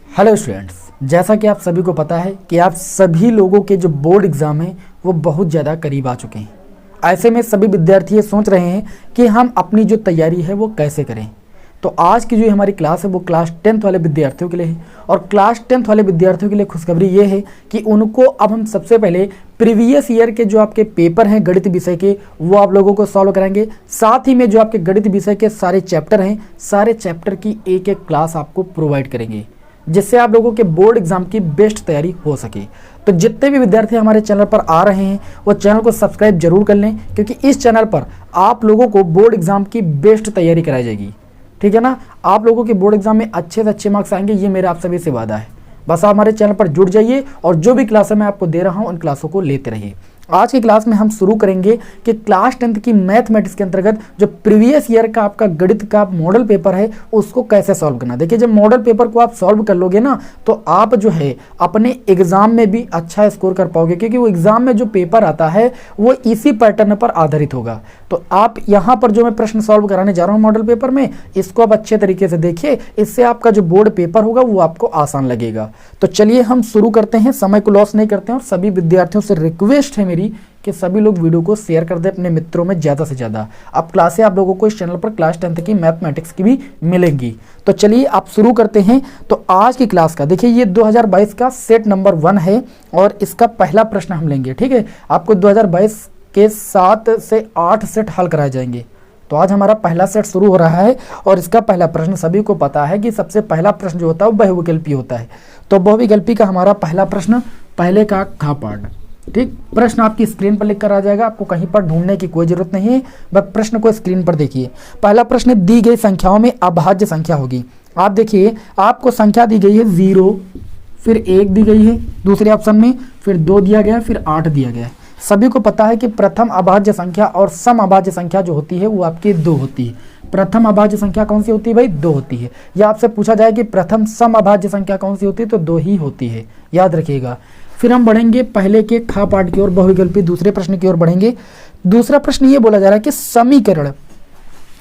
Hello students, जैसा कि आप सभी को पता है कि आप सभी लोगों के जो बोर्ड एग्ज़ाम हैं वो बहुत ज़्यादा करीब आ चुके हैं। ऐसे में सभी विद्यार्थी ये सोच रहे हैं कि हम अपनी जो तैयारी है वो कैसे करें। तो आज की जो हमारी क्लास है वो क्लास 10th वाले विद्यार्थियों के लिए है। और क्लास 10th वाले विद्यार्थियों के लिए खुशखबरी ये है कि उनको अब हम सबसे पहले प्रीवियस ईयर के जो आपके पेपर हैं गणित विषय के वो आप लोगों को सॉल्व कराएंगे। साथ ही में जो आपके गणित विषय के सारे चैप्टर हैं, सारे चैप्टर की एक एक क्लास आपको प्रोवाइड करेंगे, जिससे आप लोगों के बोर्ड एग्जाम की बेस्ट तैयारी हो सके। तो जितने भी विद्यार्थी हमारे चैनल पर आ रहे हैं वो चैनल को सब्सक्राइब जरूर कर लें, क्योंकि इस चैनल पर आप लोगों को बोर्ड एग्जाम की बेस्ट तैयारी कराई जाएगी। ठीक है ना, आप लोगों के बोर्ड एग्जाम में अच्छे से अच्छे मार्क्स आएंगे, ये मेरा आप सभी से वादा है। बस आप हमारे चैनल पर जुड़ जाइए और जो भी क्लासें मैं आपको दे रहा हूँ उन क्लासों को लेते रहिए। आज की क्लास में हम शुरू करेंगे कि क्लास 10th की मैथमेटिक्स के अंतर्गत जो प्रीवियस ईयर का आपका गणित का मॉडल पेपर है उसको कैसे सॉल्व करना। देखिए, जब मॉडल पेपर को आप सॉल्व कर लोगे ना तो आप जो है अपने एग्जाम में भी अच्छा स्कोर कर पाओगे, क्योंकि वो एग्जाम में जो पेपर आता है वो इसी पैटर्न पर आधारित होगा। तो आप यहाँ पर जो मैं प्रश्न सॉल्व कराने जा रहा हूँ मॉडल पेपर में, इसको आप अच्छे तरीके से देखिए, इससे आपका जो बोर्ड पेपर होगा वो आपको आसान लगेगा। तो चलिए हम शुरू करते हैं, समय को लॉस नहीं करते हैं। और सभी विद्यार्थियों से रिक्वेस्ट है मेरी कि सभी लोग वीडियो को शेयर कर दें अपने मित्रों में ज़्यादा से ज़्यादा। अब क्लासें आप लोगों को इस चैनल पर क्लास 10th की मैथमेटिक्स की भी मिलेंगी। तो चलिए आप शुरू करते हैं। तो आज की क्लास का देखिए, ये 2022 का सेट नंबर 1 है और इसका पहला प्रश्न हम लेंगे। ठीक है, आपको 2022 के 7 से 8 सेट हल कराए जाएंगे। तो आज हमारा पहला सेट शुरू हो रहा है और इसका पहला प्रश्न सभी को पता है कि सबसे पहला प्रश्न जो होता है वो बहुविकल्पी होता है। तो बहुविकल्पी का हमारा पहला प्रश्न पहले का खा पार्ट। ठीक, प्रश्न आपकी स्क्रीन पर लिख कर आ जाएगा, आपको कहीं पर ढूंढने की कोई जरूरत नहीं है, बस प्रश्न को स्क्रीन पर देखिए। पहला प्रश्न, दी गई संख्याओं में अभाज्य संख्या होगी। आप देखिए, आपको संख्या दी गई है 0, फिर 1 दी गई है दूसरे ऑप्शन में, फिर 2 दिया गया, फिर 8 दिया गया। सभी को पता है कि प्रथम अभाज्य संख्या और सम अभाज्य संख्या जो होती है वो आपकी 2 होती है। प्रथम अभाज्य संख्या कौन सी होती है भाई? 2 होती है। या आपसे पूछा जाए कि प्रथम सम अभाज्य संख्या कौन सी होती है, तो 2 ही होती है, याद रखिएगा। फिर हम बढ़ेंगे पहले के खा पार्ट की ओर, बहुविकल्पी दूसरे प्रश्न की ओर बढ़ेंगे। दूसरा प्रश्न ये बोला जा रहा है कि समीकरण,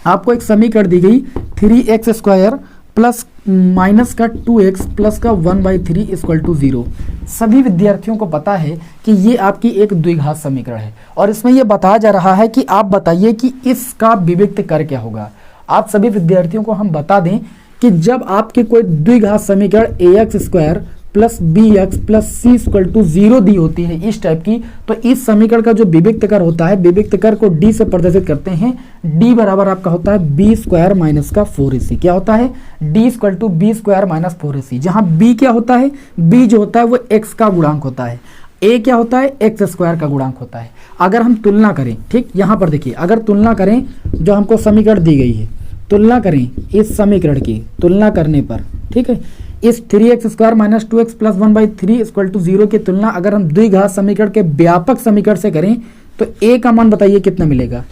आपको एक समीकरण दी गई 3x² प्लस माइनस का 2x प्लस का 1/3 इक्वल टू 0। सभी विद्यार्थियों को पता है कि ये आपकी एक द्विघात समीकरण है और इसमें ये बताया जा रहा है कि आप बताइए कि इसका विविक्त कर क्या होगा। आप सभी विद्यार्थियों को हम बता दें कि जब आपके कोई द्विघात समीकरण ax² plus bx plus c equal to 0 दी होती है इस टाइप की, तो इस समीकरण का जो विविक्त कर होता है, विविक्त कर को d से प्रदर्शित करते हैं। d बराबर आपका होता है b² माइनस का 4ac। क्या होता है? d equal to b² minus 4ac, जहां b क्या होता है? b जो होता है वो x का गुणांक होता है, a क्या होता है? x² का गुणांक होता है। अगर हम तुलना करें, ठीक, यहाँ पर देखिए, अगर तुलना करें जो हमको समीकरण दी गई है, तुलना करें इस समीकरण की, तुलना करने पर, ठीक है, इस 3x² minus 2x plus 1/3 equal to 0 की तुलना अगर हम द्विघात समीकरण के व्यापक समीकरण से करें तो a का मान बताइए कितना मिलेगा?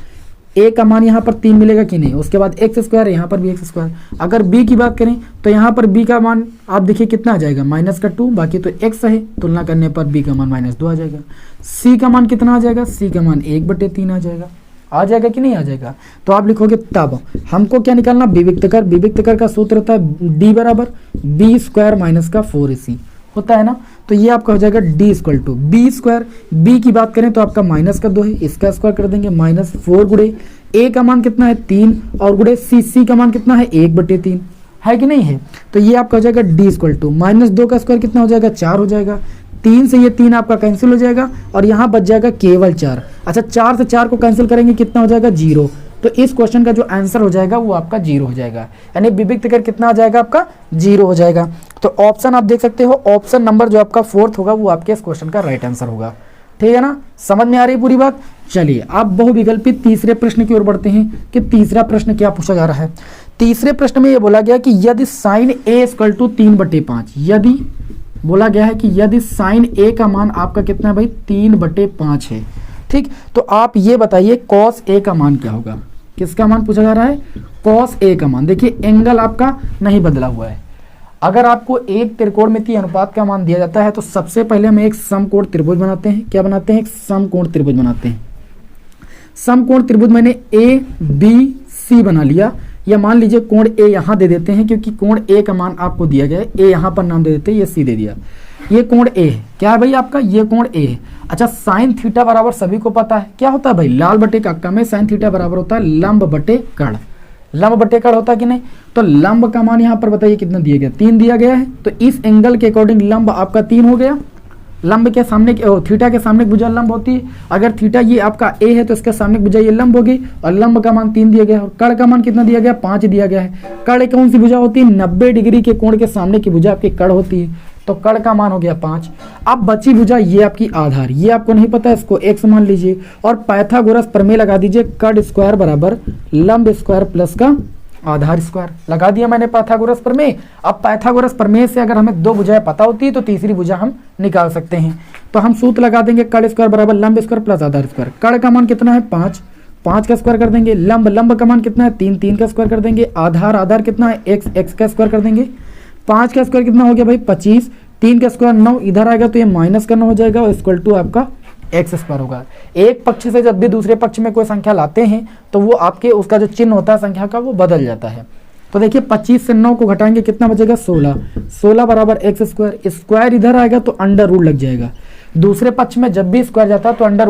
a का मान यहाँ पर 3 मिलेगा कि नहीं? उसके बाद x², यहाँ पर भी x²। अगर b की बात करें तो यहाँ पर b का मान आप देखिए कितना आ जाएगा, -2, बाकी तो x है, तुलना करने पर b का मान -2 आ जाएगा। c का मान कितना आ जाएगा? c का मान 1/3 आ जाएगा कि नहीं आ जाएगा? तो आप लिखोगे, तब हमको क्या निकालना? विविक्त कर। विविक्त कर का सूत्र होता है d बराबर b² माइनस का 4ac होता है ना। तो ये आपका हो जाएगा d equal to b²। b की बात करें तो आपका -2 है, इसका स्क्वायर कर देंगे, -4 गुणे a का मान कितना है? 3 और गुणे c का मान कितना है? 1/3 है कि नहीं है? तो ये आपका हो जाएगा d इक्वल टू -2 का स्क्वायर कितना हो जाएगा? 4 हो जाएगा। 3 से ये 3 आपका कैंसिल हो जाएगा और यहाँ बच जाएगा केवल 4। अच्छा, 4 से 4 को कैंसिल करेंगे, कितना हो जाएगा? 0। तो इस क्वेश्चन का जो आंसर हो जाएगा वो आपका 0 हो जाएगा, यानी विविक्त कर कितना आ जाएगा आपका? 0 हो जाएगा। तो ऑप्शन आप देख सकते हो, ऑप्शन नंबर जो आपका 4th होगा वो आपके इस क्वेश्चन का राइट आंसर होगा। ठीक है ना, समझ में आ रही पूरी बात? चलिए आप बहुविकल्पी तीसरे प्रश्न की ओर बढ़ते हैं कि तीसरा प्रश्न क्या पूछा जा रहा है। तीसरे प्रश्न में ये बोला गया कि यदि साइन a इक्वल टू 3/5, यदि बोला गया है कि यदि साइन a का मान आपका कितना है भाई? 3/5 है। ठीक, तो आप ये बताइए कॉस a का मान क्या होगा? किसका मान पूछा जा रहा है? कॉस a का मान। देखिए, एंगल आपका नहीं बदला हुआ है। अगर आपको एक त्रिकोणमितीय अनुपात का मान दिया जाता है तो सबसे पहले हम एक समकोण त्रिभुज बनाते हैं। क्या बनाते हैं? एक समकोण त्रिभुज बनाते हैं। समकोण त्रिभुज मैंने a b c बना लिया। या मान लीजिए कोण ए यहाँ दे देते हैं, क्योंकि कोण ए का मान आपको दिया गया है, ए यहाँ पर नाम दे देते हैं, ये सी दे दिया, ये कोण ए है, क्या है भाई आपका, ये कोण ए है। अच्छा साइन थीटा बराबर सभी को पता है क्या होता है भाई, लाल बटे कक्का में साइन थीटा बराबर होता है लंब बटे कर्ण, लंब बटे कर्ण होता है कि नहीं। तो लंब का मान यहाँ पर बताइए कितना दिया गया, 3 दिया गया है, तो इस एंगल के अकॉर्डिंग लंब आपका 3 हो गया। लंब के सामने थीटा के सामने भुजा लंब होती है, अगर थीटा ये आपका ए है तो इसके सामने भुजा ये लंब होगी, और लंब का मान 3 दिया गया है, और कर्ण का मान कितना दिया गया, 5 दिया गया है। कर्ण कौन सी भुजा होती है, 90 डिग्री के कोण के सामने की भुजा आपकी कर्ण होती है, तो कर्ण का मान हो गया 5। अब बची भुजा ये आपकी आधार, ये आपको नहीं पता, इसको x मान लीजिए, और पाइथागोरस प्रमेय लगा दीजिए, कर्ण स्क्वायर बराबर लंब स्क्वायर प्लस का आधार स्क्वायर, लगा दिया मैंने पाइथागोरस प्रमेय। अब पाइथागोरस प्रमेय से अगर हमें 2 भुजाएं पता होती है तो तीसरी भुजा हम निकाल सकते हैं। तो हम सूत्र लगा देंगे, कर्ण स्क्वायर बराबर लंब स्क्वायर प्लस आधार स्क्वायर। कर्ण का मान कितना है 5, 5 का स्क्वायर कर देंगे, लंब का मान कितना है 3, 3 का स्क्वायर कर देंगे, आधार कितना है x का स्क्वायर कर देंगे। 5 का स्क्वायर कितना हो गया भाई 25, 3 का स्क्वायर 9, इधर आएगा तो ये माइनस का 9 हो जाएगा, और इक्वल टू आपका एक्स स्क्वायर होगा। एक पक्ष से जब भी दूसरे पक्ष में कोई संख्या लाते हैं तो वो आपके उसका जो चिन्ह होता है संख्या का वो बदल जाता है। तो देखिए 25 से 9 को घटाएंगे कितना बचेगा 16, 16 बराबर एक्स स्क्वायर, स्क्वायर इधर आएगा तो अंडर रूट लग जाएगा। दूसरे पक्ष में जब भी स्क्वायर जाता है तो अंडर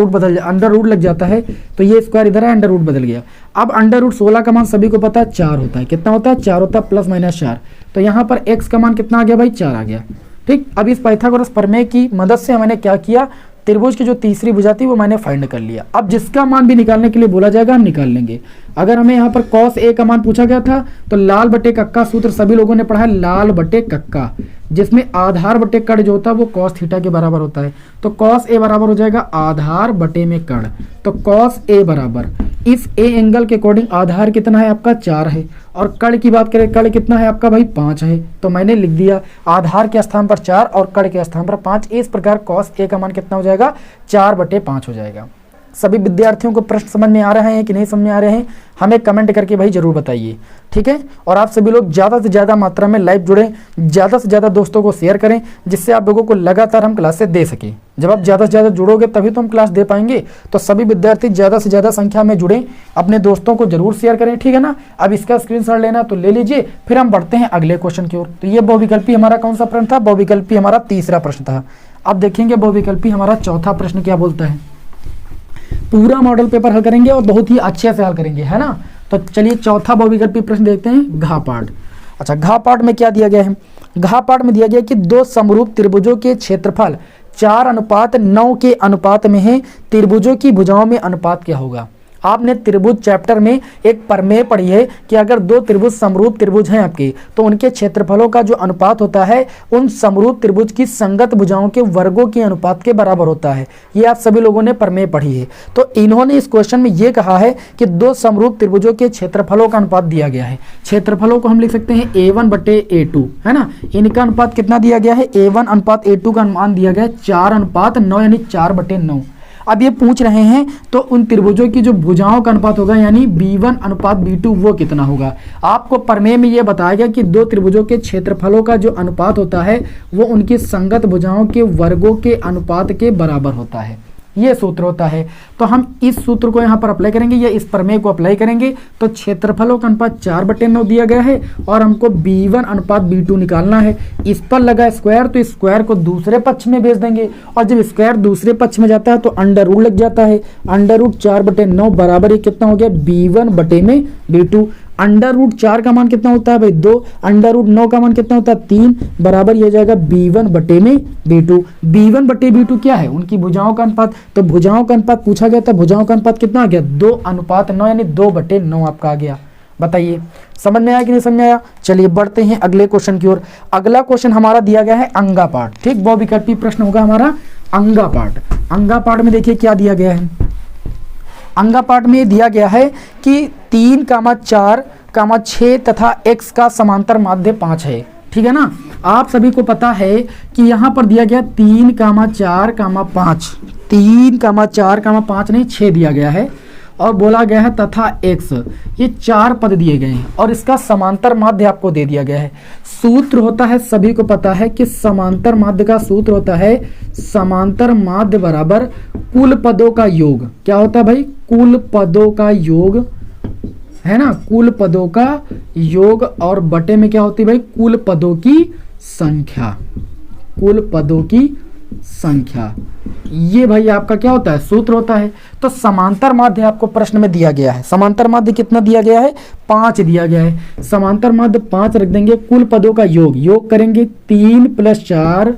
रूट लग जाता है, तो ये स्क्वायर इधर है, अंडर रूट बदल गया। अब अंडर रूट 16 का मान सभी को पता है 4 होता है, कितना होता है 4 होता है, प्लस माइनस 4, तो यहाँ पर एक्स का मान कितना आ गया भाई 4 आ गया। ठीक, अब इस पाइथागोरस प्रमेय की मदद से मैंने क्या किया, त्रिभुज की जो तीसरी भुजा थी वो मैंने फाइंड कर लिया। अब जिसका मान भी निकालने के लिए बोला जाएगा हम निकाल लेंगे। अगर हमें यहाँ पर cos a का मान पूछा गया था तो लाल बटे कक्का सूत्र सभी लोगों ने पढ़ा है, लाल बटे कक्का, जिसमें आधार बटे कर्ण जो होता है वो cos थीटा के बराबर होता है। तो cos a बराबर हो जाएगा आधार बटे में कर्ण, तो cos a बराबर इस a एंगल के अकॉर्डिंग आधार कितना है आपका 4 है, और कर्ण की बात करें कर्ण कितना है आपका भाई 5 है, तो मैंने लिख दिया आधार के स्थान पर 4 और कर्ण के स्थान पर 5। इस प्रकार cos a का मान कितना हो जाएगा 4/5 हो जाएगा। सभी विद्यार्थियों को प्रश्न समझ में आ रहे हैं कि नहीं समझ में आ रहे हैं, हमें कमेंट करके भाई जरूर बताइए, ठीक है। और आप सभी लोग ज़्यादा से ज़्यादा मात्रा में लाइव जुड़ें, ज़्यादा से ज़्यादा दोस्तों को शेयर करें, जिससे आप लोगों को लगातार हम क्लासेस दे सकें। जब आप ज़्यादा से ज़्यादा जुड़ोगे तभी तो हम क्लास दे पाएंगे। तो सभी विद्यार्थी ज़्यादा से ज़्यादा संख्या में जुड़ें, अपने दोस्तों को जरूर शेयर करें, ठीक है ना। अब इसका स्क्रीनशॉट लेना तो ले लीजिए, फिर हम बढ़ते हैं अगले क्वेश्चन की ओर। तो ये बहुविकल्पी हमारा कौन सा प्रश्न था, बहुविकल्पी हमारा तीसरा प्रश्न था। अब देखेंगे बहुविकल्पी हमारा चौथा प्रश्न क्या बोलता है। पूरा मॉडल पेपर हल करेंगे और बहुत ही अच्छे से हल करेंगे, है ना। तो चलिए चौथा बहुविकल्पी प्रश्न देखते हैं, घ पाठ। अच्छा घ पाठ में क्या दिया गया है, घ पाठ में दिया गया कि 2 समरूप त्रिभुजों के क्षेत्रफल 4:9 के अनुपात में है, त्रिभुजों की भुजाओं में अनुपात क्या होगा। आपने त्रिभुज चैप्टर में एक प्रमेय पढ़ी है कि अगर 2 त्रिभुज समरूप त्रिभुज हैं आपके, तो उनके क्षेत्रफलों का जो अनुपात होता है उन समरूप त्रिभुज की संगत भुजाओं के वर्गों के अनुपात के बराबर होता है। ये आप सभी लोगों ने प्रमेय पढ़ी है। तो इन्होंने इस क्वेश्चन में ये कहा है कि 2 समरूप त्रिभुजों के क्षेत्रफलों का अनुपात दिया गया है। क्षेत्रफलों को हम लिख सकते हैं A1/A2, है ना। इनका अनुपात कितना दिया गया है, A1:A2 का अनुमान दिया गया है 4:9 यानी 4/9। अब ये पूछ रहे हैं तो उन त्रिभुजों की जो भुजाओं का अनुपात होगा यानी B1:B2 वो कितना होगा। आपको प्रमेय में ये बताया गया कि 2 त्रिभुजों के क्षेत्रफलों का जो अनुपात होता है वो उनकी संगत भुजाओं के वर्गों के अनुपात के बराबर होता है, ये सूत्र होता है। तो हम इस सूत्र को यहाँ पर अप्लाई करेंगे या इस प्रमेय को अप्लाई करेंगे। तो क्षेत्रफलों का अनुपात 4/9 दिया गया है और हमको B1:B2 निकालना है। इस पर लगा स्क्वायर, तो स्क्वायर को दूसरे पक्ष में भेज देंगे, और जब स्क्वायर दूसरे पक्ष में जाता है तो अंडर रूट लग जाता है। अंडर रूट 4/9 बराबर ही कितना हो गया B1/B2। अंडर रूट 4 का मान कितना होता है भाई 2, अंडर रूट 9 का मान कितना होता है 3, बराबर ये हो जाएगा B1/B2। B1/B2 क्या है, उनकी भुजाओं का अनुपात। तो भुजाओं का अनुपात पूछा गया था, भुजाओं का अनुपात कितना आ गया 2:9 यानी 2/9 आपका आ गया। बताइए समझ में आया कि नहीं समझ में आया। चलिए बढ़ते हैं अगले क्वेश्चन की ओर। अगला क्वेश्चन हमारा दिया गया है अंगा पाठ, ठीक। बहुविकल्पी प्रश्न होगा हमारा अंगा पाठ। अंगा पाठ में देखिए क्या दिया गया है। अंगा पाठ में दिया गया है कि 3, 4, 6 तथा x का समांतर माध्य 5 है, ठीक है ना। आप सभी को पता है कि यहाँ पर दिया गया 3, 4, 5, 3, 4, 5 नहीं 6 दिया गया है, और बोला गया है तथा x, ये 4 पद दिए गए हैं और इसका समांतर माध्य आपको दे दिया गया है। सूत्र होता है, सभी को पता है कि समांतर माध्य का सूत्र होता है समांतर माध्य बराबर कुल पदों का योग। क्या होता है भाई, कुल पदों का योग, है ना, कुल पदों का योग और बटे में क्या होती है भाई, कुल पदों की संख्या, कुल पदों की संख्या। ये भाई आपका क्या होता है, सूत्र होता है। तो समांतर माध्य आपको प्रश्न में दिया गया है, समांतर माध्य कितना दिया गया है, 5 दिया गया है। समांतर माध्य 5 रख देंगे, कुल पदों का योग करेंगे 3 + 4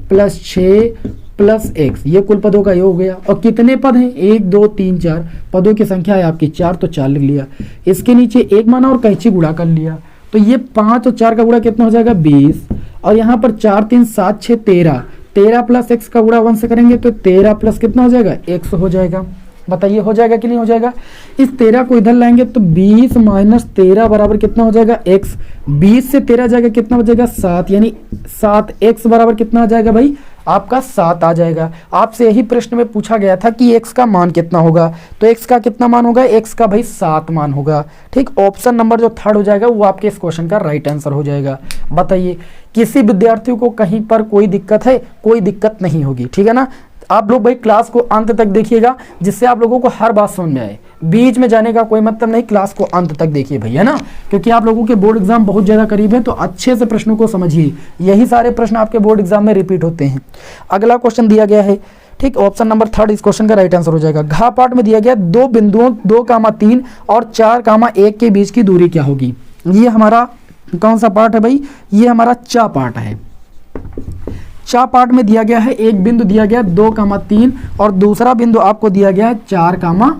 + 6 + x, ये कुल पदों का योग हो गया। और कितने पद हैं, 1 2 3 4 पदों की संख्या है आपकी 4, तो 4 लिख लिया। इसके नीचे 1 माना और कैंची गुणा कर लिया, तो ये 5 और 4 का गुणा कितना हो जाएगा, 20। और यहाँ पर 4 3 7 6 13, 13 + x का गुणा 1 से करेंगे तो 13 प्लस कितना हो जाएगा, x हो जाएगा। बताइए हो जाएगा कि नहीं हो जाएगा। इस 13 को इधर लाएंगे तो 20 - 13 बराबर कितना हो जाएगा, x। 20 से 13 जाएगा कितना हो जाएगा, 7, यानी 7x बराबर कितना आ जाएगा भाई, आपका 7 आ जाएगा। आपसे यही प्रश्न में पूछा गया था कि x का मान कितना होगा, तो x का कितना मान होगा, x का भाई 7 मान होगा। ठीक, ऑप्शन नंबर जो 3rd हो जाएगा वो आपके इस क्वेश्चन का राइट आंसर हो जाएगा। बताइए किसी विद्यार्थियों को कहीं पर कोई दिक्कत है, कोई दिक्कत नहीं होगी, ठीक है ना। आप लोग भाई क्लास को अंत तक देखिएगा, जिससे आप लोगों को हर बात समझ में आए। बीच में जाने का कोई मतलब नहीं, क्लास को अंत तक देखिए भैया, है ना, क्योंकि आप लोगों के बोर्ड एग्जाम बहुत ज़्यादा करीब है, तो अच्छे से प्रश्नों को समझिए। यही सारे प्रश्न आपके बोर्ड एग्जाम में रिपीट होते हैं। अगला क्वेश्चन दिया गया है, ठीक, ऑप्शन नंबर 3rd इस क्वेश्चन का राइट आंसर हो जाएगा। घ पार्ट में दिया गया 2 बिंदुओं 2,3 और 4,1 के बीच की दूरी क्या होगी। ये हमारा कौन सा पार्ट है भाई, ये हमारा चा पार्ट है। चा पार्ट में दिया गया है, एक बिंदु दिया गया 2,3 और दूसरा बिंदु आपको दिया गया है 4,1।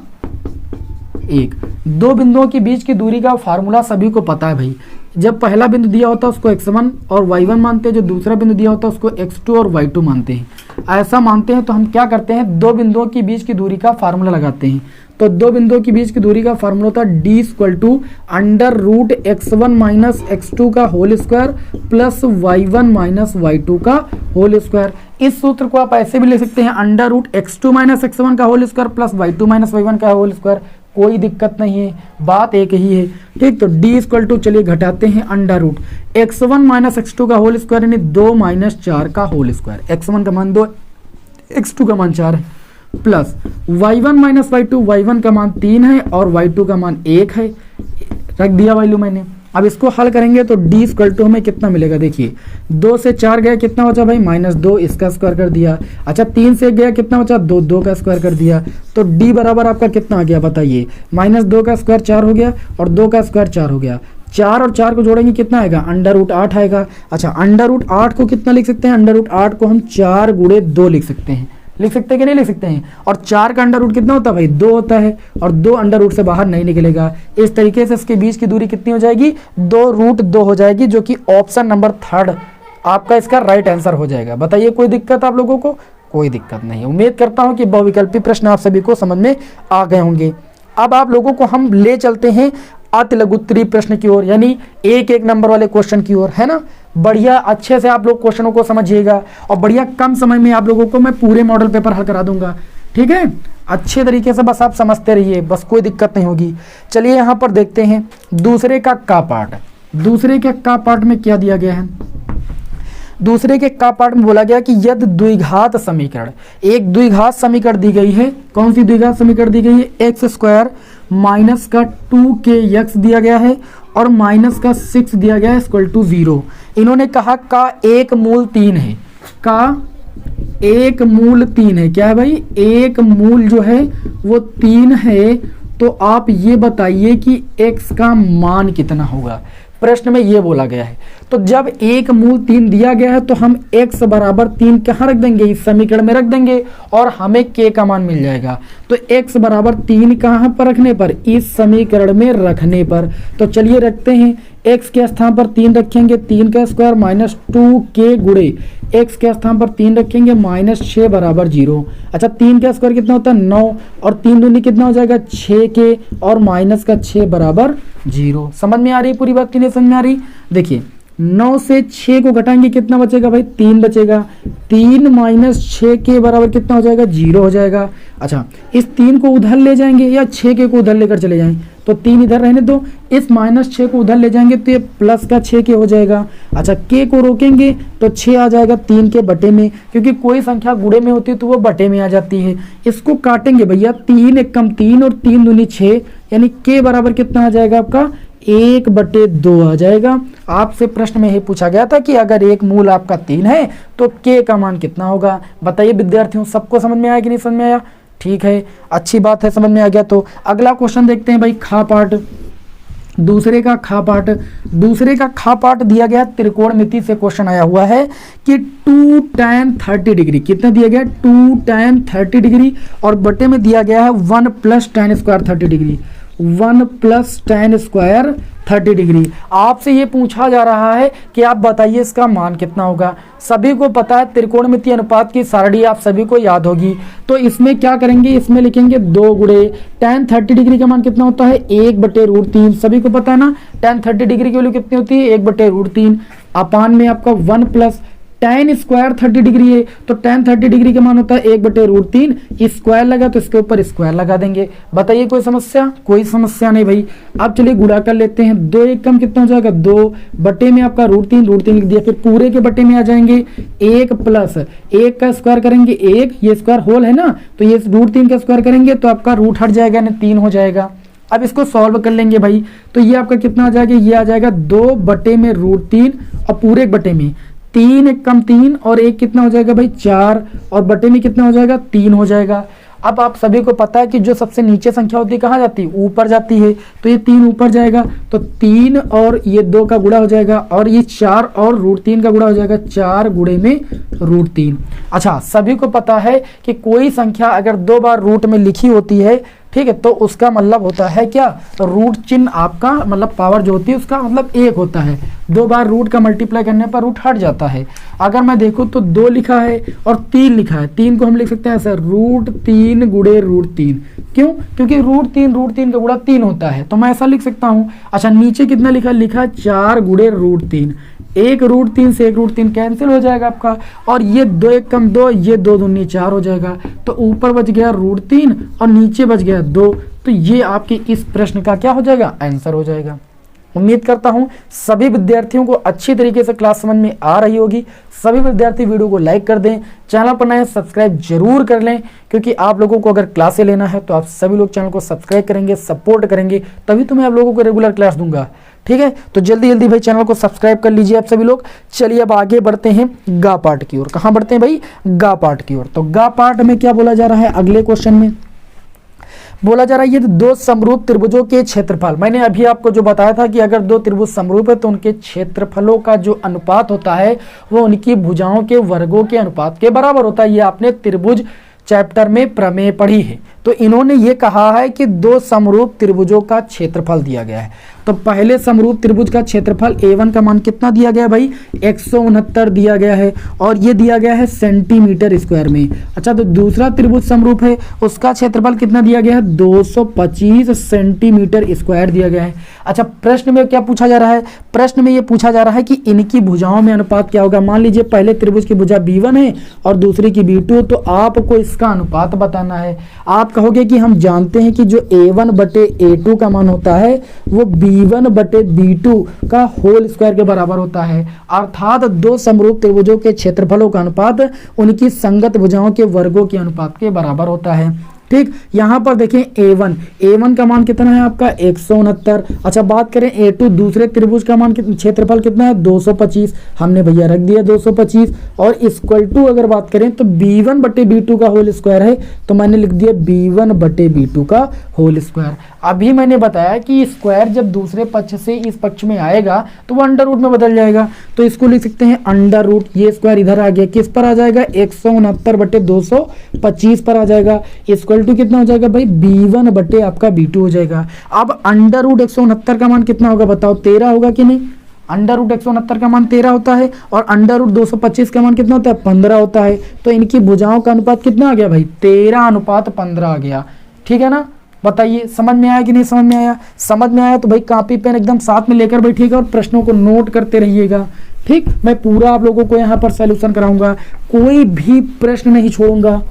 दो बिंदुओं के बीच की दूरी का फार्मूला सभी को पता है भाई। जब पहला बिंदु दिया होता है उसको x1 और y1 मानते हैं, जो दूसरा बिंदु दिया होता है उसको x2 और y2 मानते हैं। ऐसा मानते हैं तो हम क्या करते हैं, दो बिंदुओं के बीच की दूरी का फार्मूला लगाते हैं। तो दो बिंदुओं के बीच की दूरी का फार्मूला होता है d = √x1 - x2 का whole square plus y1 - y2 का होल स्क्वायर। इस सूत्र को आप ऐसे भी ले सकते हैं, √x2 - x1 का whole square plus y2 - y1 का होल स्क्वायर। कोई दिक्कत नहीं है, बात एक ही है। ठीक, तो d चलिए घटाते हैं √x1 - x2 का होल स्क्वायर यानी 2 - 4 का होल स्क्वायर। x1 का मान 2, x2 का मान 4 है, प्लस y1 - y2, y1 का मान 3 है और y2 का मान 1 है। रख दिया वैल्यू मैंने। अब इसको हल करेंगे तो d हमें कितना मिलेगा, देखिए 2 से 4 गया कितना बचा भाई -2, इसका स्क्वायर कर दिया। अच्छा 3 से गया कितना बचा 2, 2 का स्क्वायर कर दिया। तो d बराबर आपका कितना आ गया बताइए, -2 का स्क्वायर 4 हो गया और 2 का स्क्वायर 4 हो गया। 4 और 4 को जोड़ेंगे कितना आएगा, √8 आएगा। अच्छा √8 को कितना लिख सकते हैं, √8 को हम 4 × 2 लिख सकते हैं। लिख सकते हैं कि नहीं लिख सकते हैं। और 4 का अंडर रूट कितना होता है भाई, 2 होता है और 2 अंडर रूट से बाहर नहीं निकलेगा। इस तरीके से इसके बीच की दूरी कितनी हो जाएगी, 2√2 हो जाएगी, जो कि ऑप्शन नंबर 3rd आपका इसका राइट आंसर हो जाएगा। बताइए कोई दिक्कत आप लोगों को, कोई दिक्कत नहीं। उम्मीद करता हूं कि बहुविकल्पी प्रश्न आप सभी को समझ में आ गए होंगे। अब आप लोगों को हम ले चलते हैं अति लघुत्तरीय प्रश्न की ओर, यानी 1-1 नंबर वाले क्वेश्चन की ओर, है ना। बढ़िया अच्छे से आप लोग क्वेश्चनों को समझिएगा और बढ़िया कम समय में आप लोगों को मैं पूरे मॉडल पेपर हल करा दूंगा। ठीक है, अच्छे तरीके से बस आप समझते रहिए, बस कोई दिक्कत नहीं होगी। चलिए यहाँ पर देखते हैं दूसरे का पार्ट। दूसरे के का पार्ट में क्या दिया गया है, दूसरे के का पार्ट में बोला गया कि यदि द्विघात समीकरण, एक द्विघात समीकरण दी गई है। कौन सी द्विघात समीकरण दी गई है, x² माइनस का 2kx दिया गया है और माइनस का 6 दिया गया है = 0। इन्होंने कहा का एक मूल 3 है, का एक मूल 3 है। क्या है भाई, एक मूल जो है वो 3 है। तो आप ये बताइए कि x का मान कितना होगा, प्रश्न में ये बोला गया है। तो जब एक मूल 3 दिया गया है तो हम x बराबर 3 कहाँ रख देंगे, इस समीकरण में रख देंगे और हमें k का मान मिल जाएगा। तो x बराबर 3 कहाँ पर रखने पर, इस समीकरण में रखने पर। तो चलिए रखते हैं, x के स्थान पर 3 रखेंगे, 3 का स्क्वायर -2k गुणे x के स्थान पर 3 रखेंगे -6 बराबर 0। अच्छा 3 का स्क्वायर कितना होता है 9 और 3 दूनी कितना हो जाएगा 6k और माइनस का 6 बराबर 0। समझ में आ रही पूरी बात की नहीं समझ में आ रही। देखिए 9 से 6 को घटाएंगे कितना बचेगा भाई, 3 बचेगा। 3 माइनस 6 के बराबर कितना हो जाएगा, 0 हो जाएगा। अच्छा, इस 3 को उधर ले जाएंगे या 6 के को उधर लेकर चले जाएं, तो 3 इधर रहने दो, इस -6 को उधर ले जाएंगे तो ये प्लस का 6 के हो जाएगा। अच्छा, के को रोकेंगे तो 6 आ जाएगा 3 के बटे में, क्योंकि कोई संख्या गुणे में होती है तो वो बटे में आ जाती है। इसको काटेंगे भैया, 3 एकम 3 और 3 दूनी 6, यानी के बराबर कितना आ जाएगा आपका 1/2 आ जाएगा। आपसे प्रश्न में यही पूछा गया था कि अगर एक मूल आपका 3 है तो के का मान कितना होगा। बताइए विद्यार्थियों, सबको समझ में आया कि नहीं समझ में आया? ठीक है, अच्छी बात है, समझ में आ गया। तो अगला क्वेश्चन देखते हैं भाई, खा पाठ, दूसरे का खा पाठ। दूसरे का खा पाठ दिया गया त्रिकोणमिति से क्वेश्चन आया हुआ है कि 2 tan 30 डिग्री, कितना दिया गया 2 tan 30 डिग्री, और बटे में दिया गया है 1 + tan square 30 degree, 1 + tan square 30 degree. आपसे ये पूछा जा रहा है कि आप बताइए इसका मान कितना होगा। सभी को पता है त्रिकोणमितीय अनुपात की सारणी आप सभी को याद होगी, तो इसमें क्या करेंगे, इसमें लिखेंगे 2 गुणे tan 30 डिग्री का मान कितना होता है 1/√3। सभी को पता है ना tan 30 डिग्री की वैल्यू कितनी होती है 1/√3, अपान में आपका 1 + tan स्क्वायर 30 डिग्री है, तो tan 30 डिग्री का मान होता है 1/√3, स्क्वायर लगा तो इसके ऊपर स्क्वायर लगा देंगे। बताइए कोई समस्या? कोई समस्या नहीं भाई। अब चलिए गुणा कर लेते हैं, 2 एकम कितना हो जाएगा 2, बटे में आपका √3 लिख दिया, फिर पूरे के बटे में आ जाएंगे 1 + 1 का स्क्वायर करेंगे 1, ये स्क्वायर होल है ना, तो ये √3 का स्क्वायर करेंगे तो आपका रूट हट जाएगा ना 3 हो जाएगा। अब इसको सॉल्व कर लेंगे भाई, तो ये आपका कितना आ जाएगा, ये आ जाएगा 2/√3 और पूरे बटे में 3 एकम 3 और 1 कितना हो जाएगा भाई 4, और बटे में कितना हो जाएगा 3 हो जाएगा। अब आप सभी को पता है कि जो सबसे नीचे संख्या होती है कहाँ जाती है, ऊपर जाती है, तो ये 3 ऊपर जाएगा, तो 3 और ये 2 का गुणा हो जाएगा, और ये 4 और √3 का गुणा हो जाएगा, 4 गुणे में √3। अच्छा, सभी को पता है कि कोई संख्या अगर 2 बार रूट में लिखी होती है, ठीक है, तो उसका मतलब होता है क्या, रूट चिन्ह आपका मतलब पावर जो होती है उसका मतलब 1 होता है। 2 बार रूट का मल्टीप्लाई करने पर रूट हट जाता है। अगर मैं देखूं तो 2 लिखा है और 3 लिखा है, 3 को हम लिख सकते हैं ऐसा √3 गुणे √3। क्यों? क्योंकि √3 का गुणा 3 होता है, तो मैं ऐसा लिख सकता हूं। अच्छा, नीचे कितना लिखा, लिखा 4 गुणे √3, 1 √3 से 1 √3 कैंसिल हो जाएगा आपका, और ये 2 एकम 2, ये 2 दूनी 4 हो जाएगा, तो ऊपर बच गया √3 और नीचे बच गया 2, तो ये आपके इस प्रश्न का क्या हो जाएगा, आंसर हो जाएगा। उम्मीद करता हूं सभी विद्यार्थियों को अच्छी तरीके से क्लास समझ में आ रही होगी। सभी विद्यार्थी वीडियो को लाइक कर दें, चैनल पर नए सब्सक्राइब जरूर कर लें, क्योंकि आप लोगों को अगर क्लासें लेना है तो आप सभी लोग चैनल को सब्सक्राइब करेंगे, सपोर्ट करेंगे, तभी तो मैं आप लोगों को रेगुलर क्लास दूंगा। ठीक है, तो जल्दी जल्दी भाई चैनल को सब्सक्राइब कर लीजिए आप सभी लोग। चलिए अब आगे बढ़ते हैं गा पाठ की ओर। कहाँ बढ़ते हैं भाई, गा पाठ की ओर। तो गा पाठ में क्या बोला जा रहा है, अगले क्वेश्चन में बोला जा रहा है ये 2 समरूप त्रिभुजों के क्षेत्रफल। मैंने अभी आपको जो बताया था कि अगर 2 त्रिभुज समरूप है तो उनके क्षेत्रफलों का जो अनुपात होता है वो उनकी भुजाओं के वर्गों के अनुपात के बराबर होता है। ये आपने त्रिभुज चैप्टर में प्रमेय पढ़ी है। तो इन्होंने ये कहा है कि 2 समरूप त्रिभुजों का क्षेत्रफल दिया गया है। तो पहले समरूप त्रिभुज का क्षेत्रफल A1 का मान कितना दिया गया है भाई, 169 दिया गया है, और ये दिया गया है सेंटीमीटर स्क्वायर में। अच्छा, तो दूसरा त्रिभुज समरूप है, उसका क्षेत्रफल कितना दिया गया है, 225 सेंटीमीटर स्क्वायर दिया गया है। अच्छा, प्रश्न में क्या पूछा जा रहा है, प्रश्न में ये पूछा जा रहा है कि इनकी भुजाओं में अनुपात क्या होगा। मान लीजिए पहले त्रिभुज की भुजा B1 है और दूसरी की B2, तो आपको इसका अनुपात बताना है। आप कहोगे कि हम जानते हैं कि जो A1/A2 का मान होता है वो B1/B2 का होल स्क्वायर के बराबर होता है। अर्थात 2 समरूप त्रिभुजों के क्षेत्रफलों का अनुपात उनकी संगत भुजाओं के वर्गों के अनुपात के बराबर होता है। ठीक, यहाँ पर देखें A1 का मान कितना है आपका 169। अच्छा, बात करें A2 दूसरे त्रिभुज का मान क्षेत्रफल कितना है 225, हमने भैया रख दिया 225, और इक्वल टू अगर बात करें तो B1/B2 का होल स्क्वायर है, तो मैंने लिख दिया B1/B2 का होल स्क्वायर। अभी मैंने बताया कि स्क्वायर जब दूसरे पक्ष से इस पक्ष में आएगा तो वो अंडर रूट में बदल जाएगा, तो इसको लिख सकते हैं अंडर रूट, ये स्क्वायर इधर आ गया, किस पर आ जाएगा 169/225 पर आ जाएगा। इक्वल टू कितना हो जाएगा भाई B1 आपका B2 हो जाएगा। अब अंडर रूट 169 का मान कितना होगा बताओ, 13 होगा कि नहीं। अंडर रूट 169 का मान 13 होता है, और अंडर रूट 225 का मान कितना होता है 15 होता है। तो इनकी भुजाओं का अनुपात कितना आ गया भाई 13:15 आ गया। ठीक है ना, बताइए समझ में आया कि नहीं समझ में आया। समझ में आया तो भाई कॉपी पेन एकदम साथ में लेकर बैठिएगा और प्रश्नों को नोट करते रहिएगा। ठीक, मैं पूरा आप लोगों को यहाँ पर सॉल्यूशन कराऊंगा, कोई भी प्रश्न नहीं छोड़ूंगा।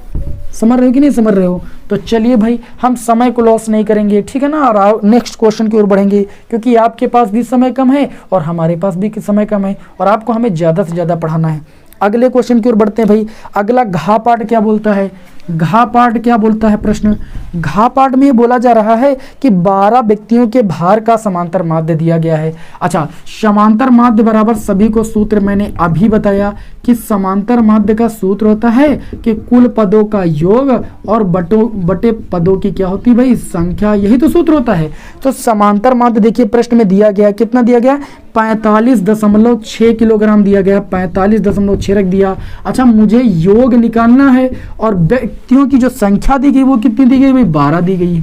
समझ रहे हो कि नहीं समझ रहे हो? तो चलिए भाई, हम समय को लॉस नहीं करेंगे, ठीक है ना, और नेक्स्ट क्वेश्चन की ओर बढ़ेंगे, क्योंकि आपके पास भी समय कम है और हमारे पास भी समय कम है और आपको हमें ज़्यादा से ज़्यादा पढ़ाना है। अगले क्वेश्चन की ओर बढ़ते हैं भाई। अगला घा पाठ क्या बोलता है? घा पाठ क्या बोलता है? प्रश्न घा पाठ में बोला जा रहा है कि 12 व्यक्तियों के भार का समांतर माध्य दिया गया है। अच्छा, समांतर माध्य बराबर सभी को सूत्र मैंने अभी बताया कि समांतर माध्य का सूत्र होता है कि कुल पदों का योग और बटे पदों की क्या होती है भाई? संख्या। यही तो सूत्र होता है। तो समांतर माध्य देखिए प्रश्न में दिया गया, कितना दिया गया? 45.6 किलोग्राम दिया गया, 45.6 रख दिया। अच्छा, मुझे योग निकालना है और व्यक्तियों की जो संख्या दी गई वो कितनी दी गई भाई? 12 दी गई।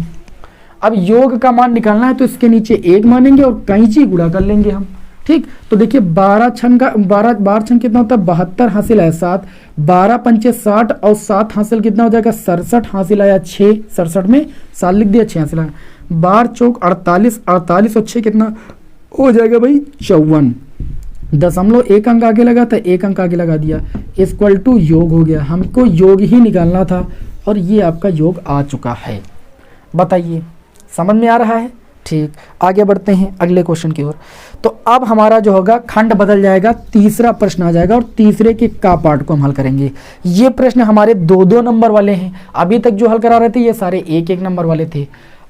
अब योग का मान निकालना है तो इसके नीचे 1 मानेंगे और कैंची गुणा कर लेंगे हम। ठीक, तो देखिए 12 छन का 12 छन कितना होता है? 72 हासिल है 7, 12 पंचे 60 और 7 हासिल कितना हो जाएगा? 67 हासिल आया 6, 67 में 7 लिख दिया, 6 हासिल आया। 12 चौक 48, 48 और 6 कितना हो जाएगा भाई? 54। 1 अंक आगे लगा था, 1 अंक आगे लगा दिया, इक्वल टू योग हो गया। हमको योग ही निकालना था और ये आपका योग आ चुका है। बताइए समझ में आ रहा है? ठीक, आगे बढ़ते हैं अगले क्वेश्चन की ओर। तो अब हमारा जो होगा खंड बदल जाएगा, तीसरा प्रश्न आ जाएगा और तीसरे के का पार्ट को हम हल करेंगे। ये प्रश्न हमारे 2-2 नंबर वाले हैं, अभी तक जो हल करा रहे थे ये सारे 1-1 नंबर वाले थे।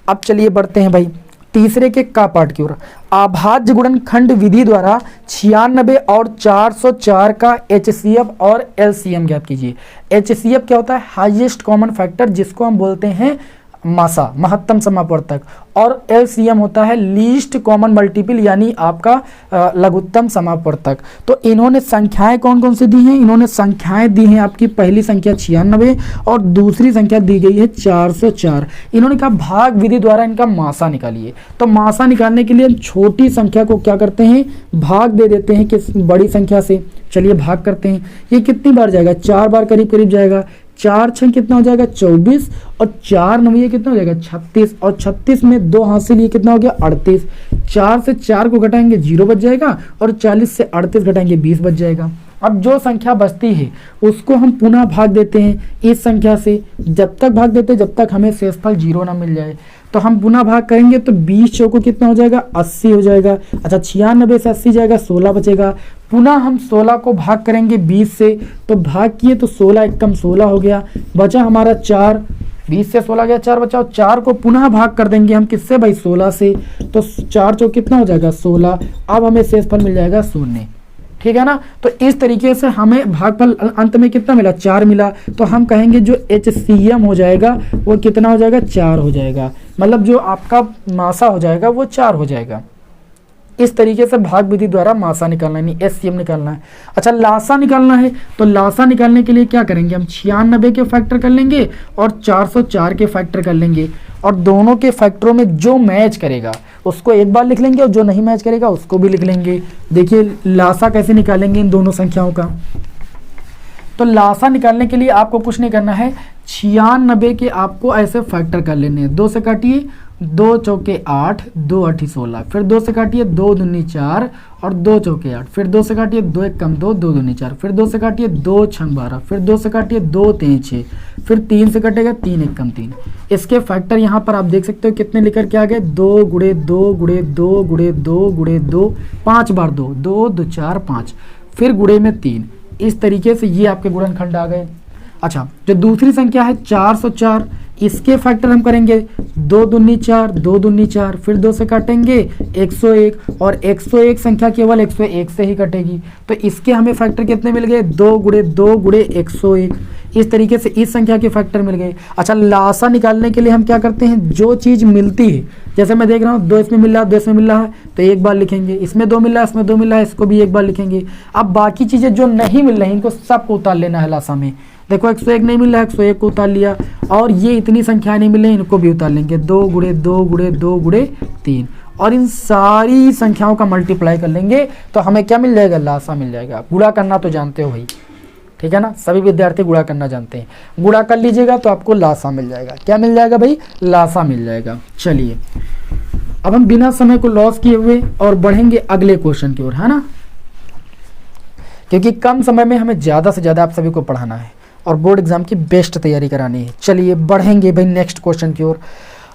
अब चलिए बढ़ते हैं भाई तीसरे के का पार्ट की ओर। अभाज्य गुणनखंड विधि द्वारा 96 और 404 का HCF और LCM ज्ञात कीजिए। HCF क्या होता है? हाईएस्ट कॉमन फैक्टर, जिसको हम बोलते हैं मासा, महत्तम समापवर्तक, और LCM होता है लीस्ट कॉमन मल्टीपल, यानी आपका लघुत्तम समापवर्तक। तो इन्होंने संख्याएं कौन कौन सी दी हैं? इन्होंने संख्याएं दी हैं, आपकी पहली संख्या 96 और दूसरी संख्या दी गई है 404। इन्होंने कहा भाग विधि द्वारा इनका मासा निकालिए। तो मासा निकालने के लिए हम छोटी संख्या को क्या करते हैं? भाग दे देते हैं किस बड़ी संख्या से। चलिए भाग करते हैं। ये कितनी बार जाएगा? 4 बार करीब करीब जाएगा। 4 6 कितना हो जाएगा? 24 और 4 9 ये कितना हो जाएगा? 36 और 36 में 2 हासिल, ये कितना हो गया? 38। 4 से 4 को घटाएंगे 0 बच जाएगा और 40 से 38 घटाएंगे 20 बच जाएगा। अब जो संख्या बचती है उसको हम पुनः भाग देते हैं इस संख्या से, जब तक भाग देते हैं जब तक हमें शेषफल 0 ना मिल जाए। तो हम पुनः भाग करेंगे तो 20 चौको कितना हो जाएगा? 80 हो जाएगा। अच्छा, 96 से 80 जाएगा, 16 बचेगा। पुनः हम 16 को भाग करेंगे 20 से, तो भाग किए तो 16 एक कम 16 हो गया, बचा हमारा 4। 20 से 16 गया, 4 बचा। 4 को पुनः भाग कर देंगे हम किससे भाई? 16 से, तो 4 चौक कितना हो जाएगा? 16। अब हमें शेषफल मिल जाएगा 0। ठीक है ना? तो इस तरीके से हमें भागफल अंत में कितना मिला? 4 मिला। तो हम कहेंगे जो HCM हो जाएगा वो कितना हो जाएगा? 4 हो जाएगा। मतलब जो आपका मासा हो जाएगा वो 4 हो जाएगा। इस तरीके से भाग विधि द्वारा मासा निकालना है, नहीं SCM निकालना है। अच्छा, लासा निकालना है तो लासा निकालने के लिए क्या करेंगे? हम 96 के फैक्टर कर लेंगे और 404 के फैक्टर कर लेंगे, और दोनों के फैक्टरों में जो मैच करेगा उसको एक बार लिख लेंगे और जो नहीं मैच करेगा उसको भी लिख लेंगे। देखिए लासा कैसे निकालेंगे इन दोनों संख्याओं का। तो लासा निकालने के लिए आपको कुछ नहीं करना है, 96 के आपको ऐसे फैक्टर कर लेने हैं। 2 से काटिए, 2 चौके 8, 2 8 16, फिर 2 से काटिए 2 दूनी 4 और 2 चौके 8, फिर 2 से काटिए 2 1 कम 2, 2 दूनी 4, फिर 2 से काटिए 2 6 12, फिर 2 से काटिए 2 3 6, फिर 3 से कटेगा 3 1 कम 3। इसके फैक्टर यहाँ पर आप देख सकते हो कितने लेकर के आ गए? 2 गुणे 2 गुणे 2 गुणे 2 गुणे 2, 5 बार 2, 2 2 4 5, फिर गुणे में 3। इस तरीके से ये आपके गुणनखंड आ गए। अच्छा, जो दूसरी संख्या है 404, इसके फैक्टर हम करेंगे 2 दूनी 4, 2 दूनी 4, फिर 2 से काटेंगे 101, और 101 संख्या केवल 101 से ही कटेगी। तो इसके हमें फैक्टर कितने मिल गए? 2 गुणे 2 गुणे 101। इस तरीके से इस संख्या के फैक्टर मिल गए। अच्छा, लासा निकालने के लिए हम क्या करते हैं? जो चीज़ मिलती है, जैसे मैं देख रहा हूँ 2 इसमें मिल रहा है, 2 इसमें मिल रहा है, तो एक बार लिखेंगे। इसमें 2 मिल रहा है, इसमें 2 मिल रहा है, इसको भी एक बार लिखेंगे। अब बाकी चीज़ें जो नहीं मिल रही इनको सबको उतार लेना है लासा में। देखो 101 नहीं मिल रहा है, 101 को उतार लिया, और ये इतनी संख्याएं नहीं मिल रही इनको भी उतार लेंगे। 2 गुणे 2 गुणे 2 गुणे 3, और इन सारी संख्याओं का मल्टीप्लाई कर लेंगे तो हमें क्या मिल जाएगा? लासा मिल जाएगा। गुणा करना तो जानते हो भाई, ठीक है ना? सभी विद्यार्थी गुणा करना जानते हैं। गुणा कर लीजिएगा तो आपको लासा मिल जाएगा। क्या मिल जाएगा भाई? लासा मिल जाएगा। चलिए अब हम बिना समय को लॉस किए हुए और बढ़ेंगे अगले क्वेश्चन की ओर, है ना? क्योंकि कम समय में हमें ज़्यादा से ज़्यादा आप सभी को पढ़ाना है और बोर्ड एग्जाम की बेस्ट तैयारी करानी है। चलिए बढ़ेंगे भाई नेक्स्ट क्वेश्चन की ओर।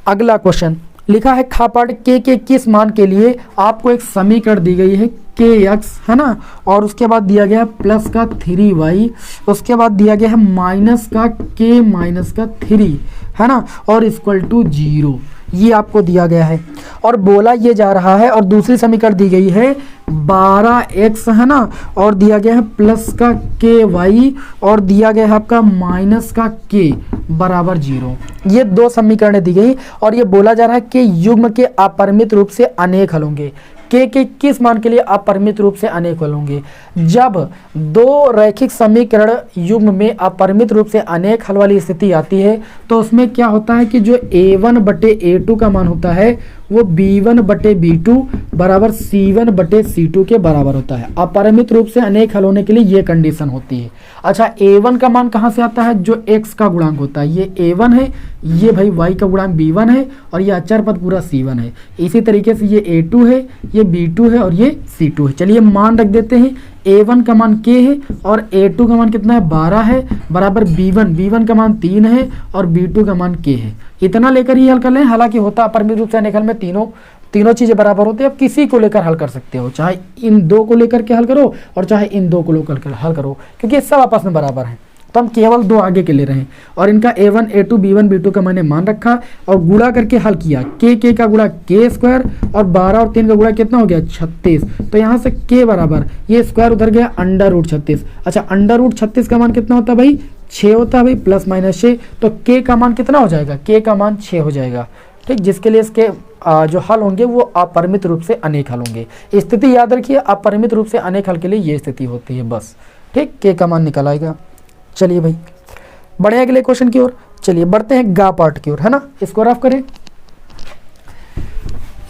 अगला क्वेश्चन लिखा है खापार्ट के किस मान के लिए आपको एक समीकरण दी गई है के एक्स, है ना, और उसके बाद दिया गया है प्लस का 3y, उसके बाद दिया गया है माइनस का के माइनस का 3, है ना, और इक्वल टू 0, ये आपको दिया गया है और बोला ये जा रहा है। और दूसरी समीकरण दी गई है 12x, है ना, और दिया गया है प्लस का के वाई और दिया गया है आपका माइनस का के बराबर 0। ये दो समीकरणें दी गई और ये बोला जा रहा है कि युग्म के अपरिमित रूप से अनेक हल होंगे। के किस मान के लिए अपरिमित रूप से अनेक हल होंगे? जब दो रैखिक समीकरण युग्म में अपरिमित रूप से अनेक हल वाली स्थिति आती है तो उसमें क्या होता है कि जो a1 बटे a2 का मान होता है वो b1 बटे b2 बराबर c1 बटे c2 के बराबर होता है। अपरिमित रूप से अनेक हल होने के लिए ये कंडीशन होती है। अच्छा, a1 का मान कहाँ से आता है? जो x का गुणांक होता है, ये a1 है, ये भाई y का गुणांक b1 है और ये अचर पद पूरा c1 है। इसी तरीके से ये a2 है, ये b2 है और ये c2 है। चलिए मान रख देते हैं। a1 का मान k है और a2 का मान कितना है? 12 है बराबर b1 का मान 3 है और b2 का मान k है। इतना लेकर ही हल कर लें। हालांकि होता अपरिमित रूप से अनेक हल में तीनों चीजें बराबर होती है। आप किसी को लेकर हल कर सकते हो, चाहे इन दो को लेकर के हल करो और चाहे इन दो को लेकर हल करो, क्योंकि सब आपस में बराबर हैं। तो हम केवल दो आगे के ले रहे हैं और इनका a1 a2 b1 b2 का मैंने मान रखा और गुणा करके हल किया। के का गुणा के स्क्वायर और 12 और 3 का गुणा कितना हो गया? 36। तो यहाँ से के बराबर ये स्क्वायर उधर गया √36। अच्छा, √36 का मान कितना होता है भाई? 6 होता है भाई, प्लस माइनस 6। तो के का मान कितना हो जाएगा? के का मान 6 हो जाएगा। ठीक, जिसके लिए इसके जो हल होंगे वो अपरिमित रूप से अनेक हल होंगे। स्थिति याद रखिए, अपरिमित रूप से अनेक हल के लिए ये स्थिति होती है बस। ठीक, के का मान निकल आएगा। चलिए भाई बढ़े अगले क्वेश्चन की ओर। चलिए बढ़ते हैं गा पार्ट की ओर, है ना। इसको रफ करें,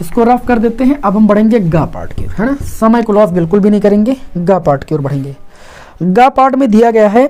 इसको रफ कर देते हैं। अब हम बढ़ेंगे गा पार्ट की ओर, है ना। समय को लॉस बिल्कुल भी नहीं करेंगे, गा पार्ट की ओर बढ़ेंगे। गा पार्ट में दिया गया है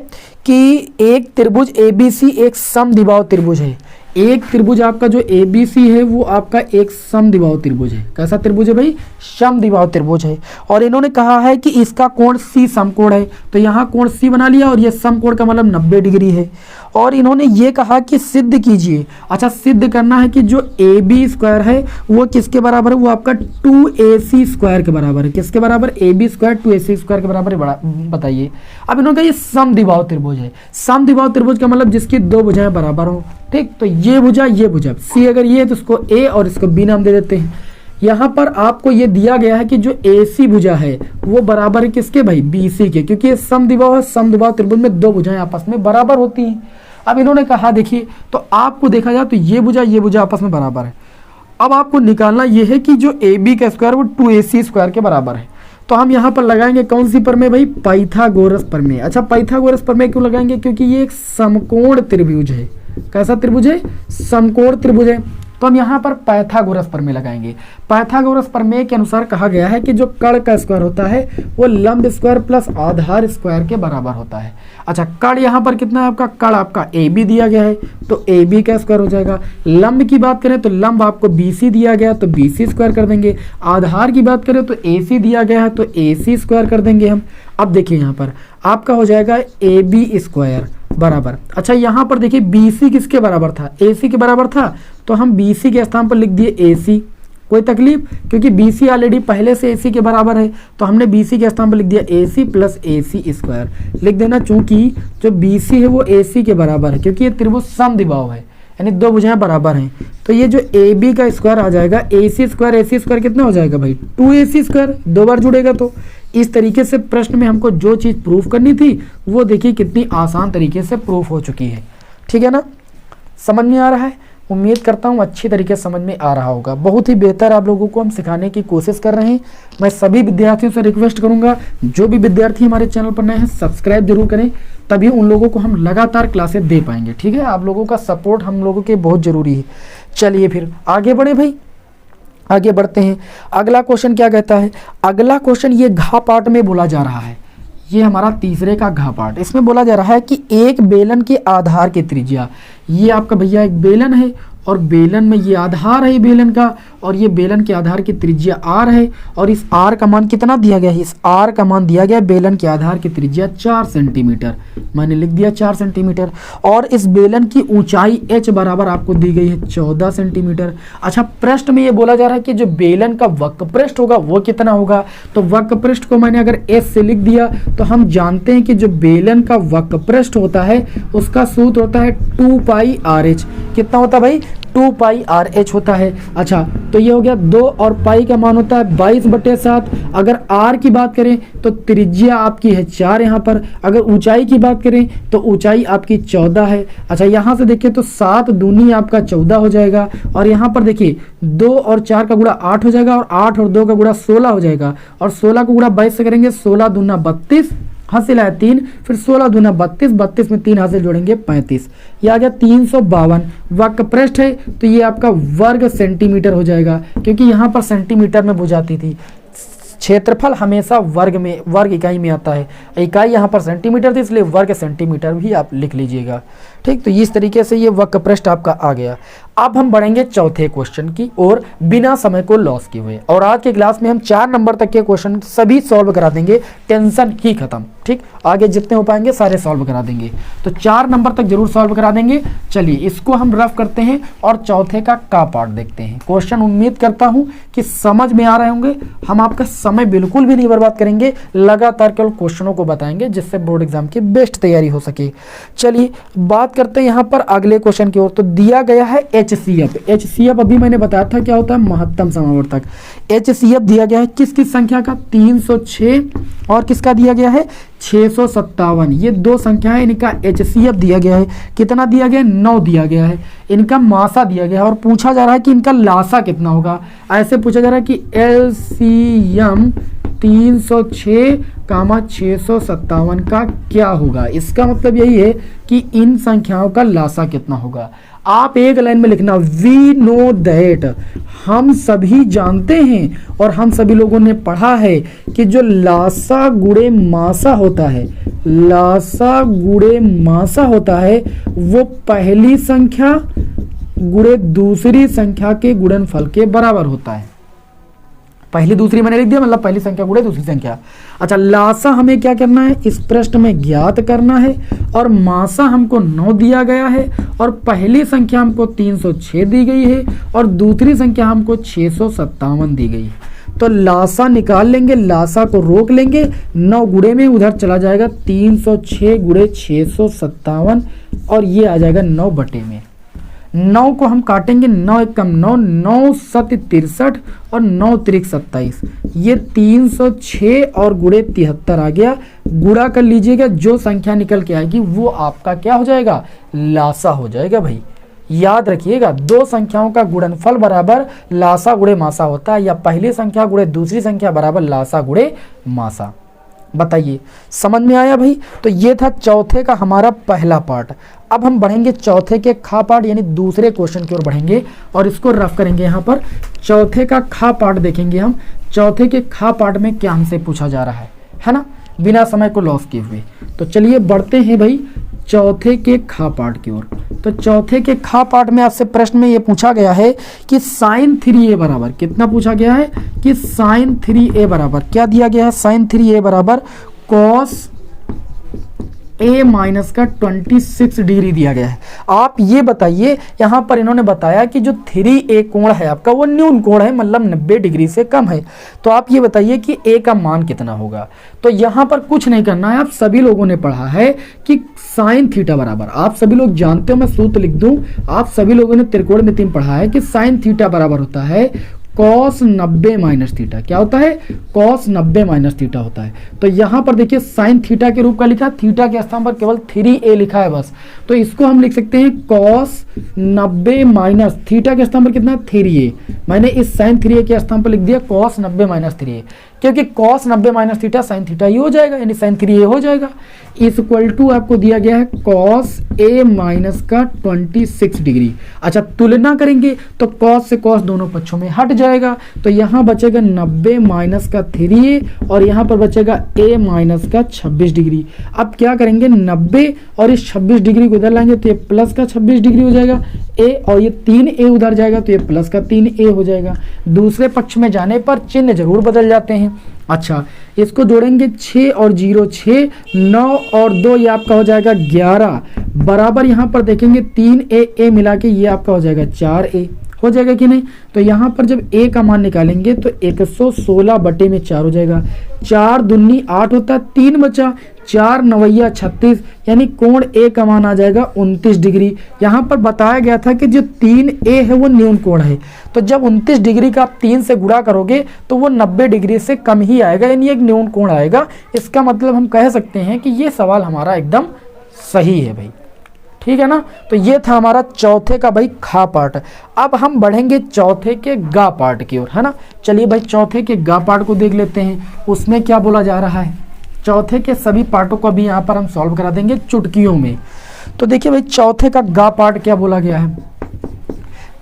कि एक त्रिभुज ABC एक समद्विबाहु त्रिभुज है। एक त्रिभुज आपका जो ABC है वो आपका एक समद्विबाहु त्रिभुज है। कैसा त्रिभुज है भाई? समद्विबाहु त्रिभुज है। और इन्होंने कहा है कि इसका कोण C समकोण है। तो यहाँ कोण C बना लिया और ये समकोण का मतलब 90 डिग्री है। और इन्होंने ये कहा कि सिद्ध कीजिए। अच्छा, सिद्ध करना है कि जो AB स्क्वायर है वो किसके बराबर है? वो आपका 2AC स्क्वायर के बराबर है। किसके बराबर? AB स्क्वायर 2AC स्क्वायर के बराबर है, बताइए। अब इन्होंने कहा ये समद्विबाहु त्रिभुज है। समद्विबाहु त्रिभुज का मतलब जिसकी दो भुजाएं बराबर हो। ठीक, तो ये भुजा C अगर ये है तो इसको A और इसको B नाम दे देते हैं। यहाँ पर आपको ये दिया गया है कि जो AC भुजा है वो बराबर है किसके भाई? BC के, क्योंकि ये समद्विबाहु है। समद्विबाहु त्रिभुज में दो भुजाएं आपस में बराबर होती हैं। अब इन्होंने कहा देखिए, तो आपको देखा जाए तो ये भुजा आपस में बराबर है। अब आपको निकालना ये है कि जो AB का स्क्वायर वो 2AC स्क्वायर के बराबर है। तो हम यहाँ पर लगाएंगे कौन सी प्रमेय भाई? पाइथागोरस प्रमेय। अच्छा, पाइथागोरस प्रमेय क्यों लगाएंगे? क्योंकि ये एक समकोण त्रिभुज है। कैसा त्रिभुज है? समकोण त्रिभुज है। तो हम यहाँ पर पाइथागोरस प्रमेय लगाएंगे। पाइथागोरस प्रमेय के अनुसार कहा गया है कि जो कर्ण का स्क्वायर होता है वो लंब स्क्वायर प्लस आधार स्क्वायर के बराबर होता है। अच्छा, कर्ण यहाँ पर कितना है आपका? कर्ण आपका AB दिया गया है तो AB का स्क्वायर हो जाएगा। लंब की बात करें तो लंब आपको BC दिया गया तो BC स्क्वायर कर देंगे। आधार की बात करें तो AC दिया गया है तो AC स्क्वायर कर देंगे हम। अब देखिए यहाँ पर आपका हो जाएगा AB स्क्वायर बराबर। अच्छा, यहाँ पर देखिए BC किसके बराबर था? AC के बराबर था। तो हम BC के स्थान पर लिख दिए AC। कोई तकलीफ? क्योंकि BC ऑलरेडी पहले से AC के बराबर है तो हमने BC के स्थान पर लिख दिया AC प्लस AC स्क्वायर लिख देना। चूंकि जो BC है वो AC के बराबर है, क्योंकि ये त्रिभुज समद्विबाहु है, यानी दो भुजाएं बराबर हैं। तो ये जो AB का स्क्वायर आ जाएगा AC स्क्वायर कितना हो जाएगा भाई? 2AC स्क्वायर, दो बार जुड़ेगा। तो इस तरीके से प्रश्न में हमको जो चीज़ प्रूफ करनी थी वो देखिए कितनी आसान तरीके से प्रूफ हो चुकी है। ठीक है ना, समझ में आ रहा है? उम्मीद करता हूँ अच्छी तरीके से समझ में आ रहा होगा। बहुत ही बेहतर आप लोगों को हम सिखाने की कोशिश कर रहे हैं। मैं सभी विद्यार्थियों से रिक्वेस्ट करूंगा, जो भी विद्यार्थी हमारे चैनल पर नए हैं सब्सक्राइब जरूर करें, तभी उन लोगों को हम लगातार क्लासेस दे पाएंगे। ठीक है, आप लोगों का सपोर्ट हम लोगों के बहुत ज़रूरी है। चलिए फिर आगे बढ़े भाई, आगे बढ़ते हैं। अगला क्वेश्चन क्या कहता है? अगला क्वेश्चन ये घा पार्ट में बोला जा रहा है। ये हमारा तीसरे का घा पार्ट। इसमें बोला जा रहा है कि एक बेलन के आधार की त्रिज्या, ये आपका भैया एक बेलन है और बेलन में ये आधार है बेलन का, और ये बेलन के आधार की त्रिज्या r है, और इस r का मान कितना दिया गया है, इस r का मान दिया गया है बेलन के आधार की त्रिज्या 4 सेंटीमीटर, मैंने लिख दिया 4 सेंटीमीटर। और इस बेलन की ऊंचाई h बराबर आपको दी गई है 14 सेंटीमीटर। अच्छा, प्रश्न में ये बोला जा रहा है कि जो बेलन का वक्रपृष्ठ होगा वो कितना होगा, तो वक्रपृष्ठ को मैंने अगर s से लिख दिया तो हम जानते हैं कि जो बेलन का वक्रपृष्ठ होता है उसका सूत्र होता है 2 पाई RH। कितना होता है भाई, 2 पाई RH होता है। अच्छा, तो ये हो गया 2 और पाई का मान होता है 22/7। अगर r की बात करें तो त्रिज्या आपकी है 4 यहाँ पर, अगर ऊंचाई की बात करें तो ऊंचाई आपकी 14 है। अच्छा, यहाँ से देखिए तो 7 दूनी आपका 14 हो जाएगा, और यहाँ पर देखिए 2 और 4 का गुणा 8 हो जाएगा, और 8 और 2 का गुणा 16 हो जाएगा, और 16 को गुणा 22 से करेंगे, 16 दूना 32, हासिल है 3, फिर 16 दूना 32, 32 में 3 हासिल जोड़ेंगे 35, ये आ गया 352 वक्रपृष्ठ है। तो ये आपका वर्ग सेंटीमीटर हो जाएगा, क्योंकि यहाँ पर सेंटीमीटर में बुझाती थी, क्षेत्रफल हमेशा वर्ग इकाई में आता है, इकाई यहाँ पर सेंटीमीटर थी इसलिए वर्ग सेंटीमीटर भी आप लिख लीजिएगा। ठीक, तो इस तरीके से ये वक्रपृष्ठ आपका आ गया। अब हम बढ़ेंगे चौथे क्वेश्चन की ओर बिना समय को लॉस किए हुए, और आज के क्लास में हम 4 नंबर तक के क्वेश्चन सभी सॉल्व करा देंगे, टेंशन ही खत्म। ठीक, आगे जितने हो पाएंगे सारे सॉल्व करा देंगे, तो 4 नंबर तक जरूर सॉल्व करा देंगे। चलिए इसको हम रफ करते हैं और चौथे का पार्ट देखते हैं। क्वेश्चन उम्मीद करता हूं कि समझ में आ रहे होंगे, हम आपका समय बिल्कुल भी नहीं बर्बाद करेंगे, लगातार केवल क्वेश्चनों को बताएंगे जिससे बोर्ड एग्जाम की बेस्ट तैयारी हो सके। चलिए बात करते हैं यहाँ पर अगले क्वेश्चन की ओर। तो दिया गया है HCF अभी मैंने बताया था क्या होता है, महत्तम समावर्तक। HCF दिया गया है किस किस संख्या का, 306 और किसका दिया गया है 657, ये 2 संख्या है, इनका HCF दिया गया है। कितना दिया गया है, 9 दिया गया है। इनका मासा दिया गया है और पूछा जा रहा है कि इनका लासा कितना होगा। ऐसे पूछा जा रहा है कि LCM 306, 657 का क्या होगा। इसका मतलब यही है कि इन संख्याओं का लासा कितना होगा। आप एक लाइन में लिखना, वी नो दैट, हम सभी जानते हैं और हम सभी लोगों ने पढ़ा है कि जो लासा गुणे मासा होता है, लासा गुणे मासा होता है वो पहली संख्या गुणे दूसरी संख्या के गुणनफल के बराबर होता है। पहली दूसरी मैंने लिख दिया, मतलब पहली संख्या गुणे दूसरी संख्या। अच्छा, लासा हमें क्या करना है, इस प्रश्न में ज्ञात करना है, और मासा हमको 9 दिया गया है, और पहली संख्या हमको 306 दी गई है, और दूसरी संख्या हमको 657 दी गई है। तो लासा निकाल लेंगे, लासा को रोक लेंगे, 9 गुणे में उधर चला जाएगा 306 गुणे 657, और ये आ जाएगा 9 बटे में। 9 को हम काटेंगे, 9 एक कम 9, 9 7 63 और 9 3 27, ये 306 और गुणे 73 आ गया। गुणा कर लीजिएगा, जो संख्या निकल के आएगी वो आपका क्या हो जाएगा, लासा हो जाएगा। भाई याद रखिएगा, 2 संख्याओं का गुणनफल बराबर लासा गुणे मासा होता है, या पहली संख्या गुणे दूसरी संख्या बराबर लासा गुणे मासा। बताइए समझ में आया भाई। तो ये था चौथे का हमारा पहला पार्ट। अब हम बढ़ेंगे चौथे के खा पार्ट यानी दूसरे क्वेश्चन की ओर बढ़ेंगे और इसको रफ करेंगे। यहाँ पर चौथे का खा पार्ट देखेंगे हम। चौथे के खा पार्ट में क्या हमसे पूछा जा रहा है ना, बिना समय को लॉस किए हुए। तो चलिए बढ़ते हैं भाई चौथे के खा पार्ट की ओर। तो चौथे के खा पार्ट में आपसे प्रश्न में ये पूछा गया है कि sin 3a बराबर कितना पूछा गया है कि sin 3a बराबर क्या दिया गया है, sin 3a बराबर cos a माइनस का 26 डिग्री दिया गया है। आप ये बताइए, यहाँ पर इन्होंने बताया कि जो 3a कोण है आपका वो न्यून कोण है, मतलब 90 डिग्री से कम है। तो आप ये बताइए कि a का मान कितना होगा। तो यहाँ पर कुछ नहीं करना है, आप सभी लोगों ने पढ़ा है कि साइन थीटा बराबर, आप सभी लोग जानते हो, मैं सूत्र लिख दूं, आप सभी लोगों ने त्रिकोणमिति में पढ़ा है कि साइन थीटा बराबर होता है cos 90 माइनस थीटा। क्या होता है, cos 90 माइनस थीटा होता है। तो यहाँ पर देखिए साइन थीटा के रूप का लिखा, थीटा के स्थान पर केवल 3a लिखा है बस। तो इसको हम लिख सकते हैं cos 90 माइनस थीटा के स्थान पर कितना 3a, मैंने इस साइन 3a के स्थान पर लिख दिया cos 90 माइनस 3a। क्योंकि cos 90 minus theta sine theta ही हो जाएगा, यानी साइन 3a हो जाएगा। इज इक्वल टू आपको दिया गया है कॉस a माइनस का 26 डिग्री। अच्छा, तुलना करेंगे तो कॉस से कॉस दोनों पक्षों में हट जाएगा, तो यहाँ बचेगा 90 माइनस का 3a और यहाँ पर बचेगा a माइनस का 26 डिग्री। अब क्या करेंगे, 90 और इस 26 डिग्री को इधर लाएंगे तो ये प्लस का 26 डिग्री हो जाएगा a, और ये 3a उधर जाएगा तो ये प्लस का 3a हो जाएगा। दूसरे पक्ष में जाने पर चिन्ह जरूर बदल जाते हैं। अच्छा, इसको जोड़ेंगे 6 और 0 6, 9 और 2 ये आपका हो जाएगा 11, बराबर यहाँ पर देखेंगे 3a मिला के ये आपका हो जाएगा 4a, हो जाएगा कि नहीं। तो यहाँ पर जब a का मान निकालेंगे तो 116 बटे में 4 हो जाएगा, 4 दूनी 8 होता है, 3 बचा, 4 नवैया 36, यानी कोण a का मान आ जाएगा 29 डिग्री। यहाँ पर बताया गया था कि जो 3a है वो न्यून कोण है, तो जब 29 डिग्री का आप 3 से गुणा करोगे तो वो 90 डिग्री से कम ही आएगा, यानी एक न्यून कोण आएगा। इसका मतलब हम कह सकते हैं कि ये सवाल हमारा एकदम सही है भाई, ठीक है ना। तो ये था हमारा चौथे का भाई खा पार्ट। अब हम बढ़ेंगे चौथे के गा पार्ट की ओर, है ना। चलिए भाई चौथे के गा पार्ट को देख लेते हैं, उसमें क्या बोला जा रहा है। चौथे के सभी पार्टों को अभी यहाँ पर हम सॉल्व करा देंगे चुटकियों में। तो देखिए भाई चौथे का गा पार्ट क्या बोला गया है।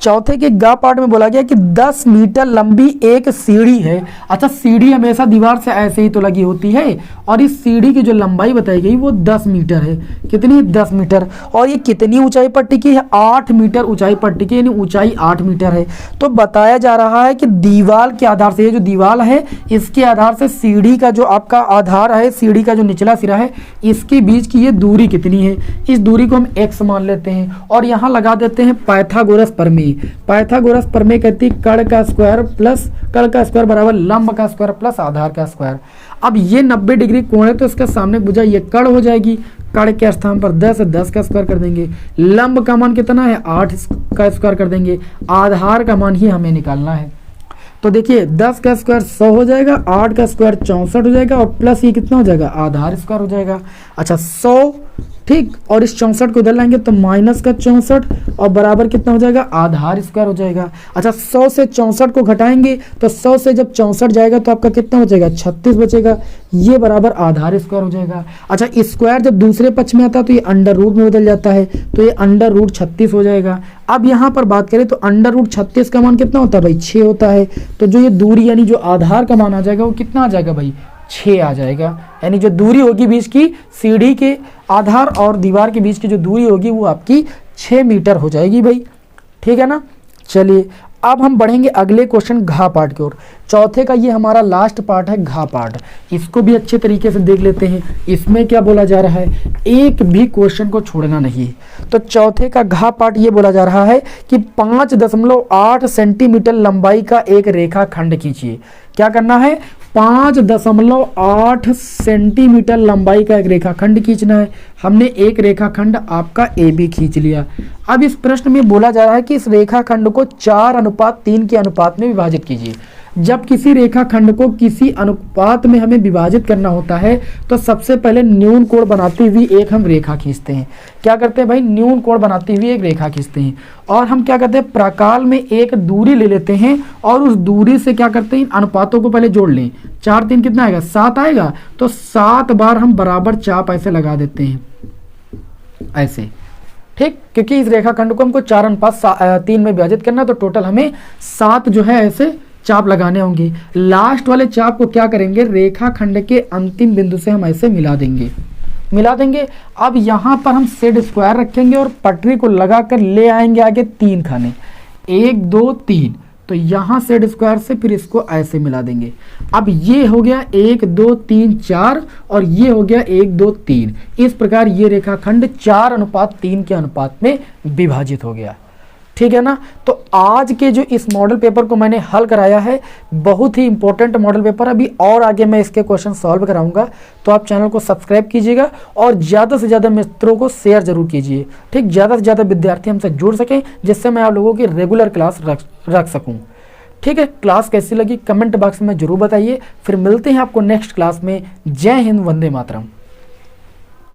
चौथे के गा पार्ट में बोला गया कि 10 मीटर लंबी एक सीढ़ी है। अच्छा, सीढ़ी हमेशा दीवार से ऐसे ही तो लगी होती है, और इस सीढ़ी की जो लंबाई बताई गई वो 10 मीटर है। कितनी? 10 मीटर। और ये कितनी ऊंचाई पर टिकी है? 8 मीटर ऊंचाई पर टिकी, यानी ऊंचाई 8 मीटर है। तो बताया जा रहा है कि दीवार के आधार से, ये जो दीवार है इसके आधार से सीढ़ी का जो आपका आधार है, सीढ़ी का जो निचला सिरा है, इसके बीच की ये दूरी कितनी है। इस दूरी को हम x मान लेते हैं और यहाँ लगा देते हैं पाइथागोरस प्रमेय। पाइथागोरस प्रमेय कहती है कर्ण का स्क्वायर प्लस कर्ण का स्क्वायर बराबर लंब का स्क्वायर प्लस आधार का स्क्वायर। अब ये 90 डिग्री कोण है तो इसका सामने भुजा ये कर्ण हो जाएगी, कर्ण के स्थान पर 10 का स्क्वायर कर देंगे। लंब का मान कितना है? 8 का स्क्वायर कर देंगे। आधार का मान ही हमें निकालना है। तो देखिए 10 का स्क्वायर 100 हो जाएगा, 8 का स्क्वायर 64 हो जाएगा और प्लस ये कितना हो जाएगा? आधार स्क्वायर हो जाएगा। अच्छा 100, ठीक, और इस 64 को इधर लाएंगे तो माइनस का 64 और बराबर कितना हो जाएगा? आधार स्क्वायर हो जाएगा। अच्छा 100 से 64 को घटाएंगे तो 100 से जब 64 जाएगा तो आपका कितना हो जाएगा? 36 बचेगा, ये बराबर आधार स्क्वायर हो जाएगा। अच्छा स्क्वायर जब दूसरे पक्ष में आता है तो ये अंडर रूट में बदल जाता है, तो ये अंडर रूट 36 हो जाएगा। अब यहाँ पर बात करें तो अंडर रूट 36 का मान कितना होता है भाई? 6 होता है। तो जो ये दूरी यानी जो आधार का मान आ जाएगा वो कितना आ जाएगा भाई? 6 आ जाएगा। यानी जो दूरी होगी बीच की, सीढ़ी के आधार और दीवार के बीच की जो दूरी होगी वो आपकी 6 मीटर हो जाएगी भाई, ठीक है ना। चलिए अब हम बढ़ेंगे अगले क्वेश्चन घा पार्ट की ओर। चौथे का ये हमारा लास्ट पार्ट है घा पार्ट, इसको भी अच्छे तरीके से देख लेते हैं। इसमें क्या बोला जा रहा है, एक भी क्वेश्चन को छोड़ना नहीं है। तो चौथे का घा पार्ट ये बोला जा रहा है कि 5.8 सेंटीमीटर लंबाई का एक रेखा खंड खींचिए। क्या करना है? 5.8 सेंटीमीटर लंबाई का एक रेखाखंड खींचना है। हमने एक रेखाखंड आपका ए बी खींच लिया। अब इस प्रश्न में बोला जा रहा है कि इस रेखाखंड को 4:3 के अनुपात में विभाजित कीजिए। जब किसी रेखाखंड को किसी अनुपात में हमें विभाजित करना होता है तो सबसे पहले न्यून कोण बनाती हुई एक हम रेखा खींचते हैं। क्या करते हैं भाई? न्यून कोण बनाती हुई एक रेखा खींचते हैं। और हम क्या करते हैं? प्रकाल में एक दूरी ले लेते हैं और उस दूरी से क्या करते हैं? इन अनुपातों को पहले जोड़ लें। 4 3 कितना आएगा? 7 आएगा। तो 7 बार हम बराबर चाप ऐसे लगा देते हैं, ऐसे, ठीक, क्योंकि इस रेखाखंड को हमको 4:3 में विभाजित करना है, तो टोटल हमें 7 जो है ऐसे चाप लगाने होंगे। लास्ट वाले चाप को क्या करेंगे? रेखाखंड के अंतिम बिंदु से हम ऐसे मिला देंगे। अब यहाँ पर हम सेड स्क्वायर रखेंगे और पटरी को लगाकर ले आएंगे आगे 3 खाने, 1 2 3। तो यहाँ सेड स्क्वायर से फिर इसको ऐसे मिला देंगे। अब ये हो गया 1 2 3 4 और ये हो गया 1 2 3। इस प्रकार ये रेखाखंड 4:3 के अनुपात में विभाजित हो गया, ठीक है ना। तो आज के जो इस मॉडल पेपर को मैंने हल कराया है, बहुत ही इंपॉर्टेंट मॉडल पेपर। अभी और आगे मैं इसके क्वेश्चन सॉल्व कराऊंगा, तो आप चैनल को सब्सक्राइब कीजिएगा और ज़्यादा से ज़्यादा मित्रों को शेयर जरूर कीजिए, ठीक, ज़्यादा से ज़्यादा विद्यार्थी हमसे जुड़ सकें, जिससे मैं आप लोगों की रेगुलर क्लास रख सकूँ, ठीक है। क्लास कैसी लगी कमेंट बॉक्स में जरूर बताइए। फिर मिलते हैं आपको नेक्स्ट क्लास में। जय हिंद, वंदे मातरम।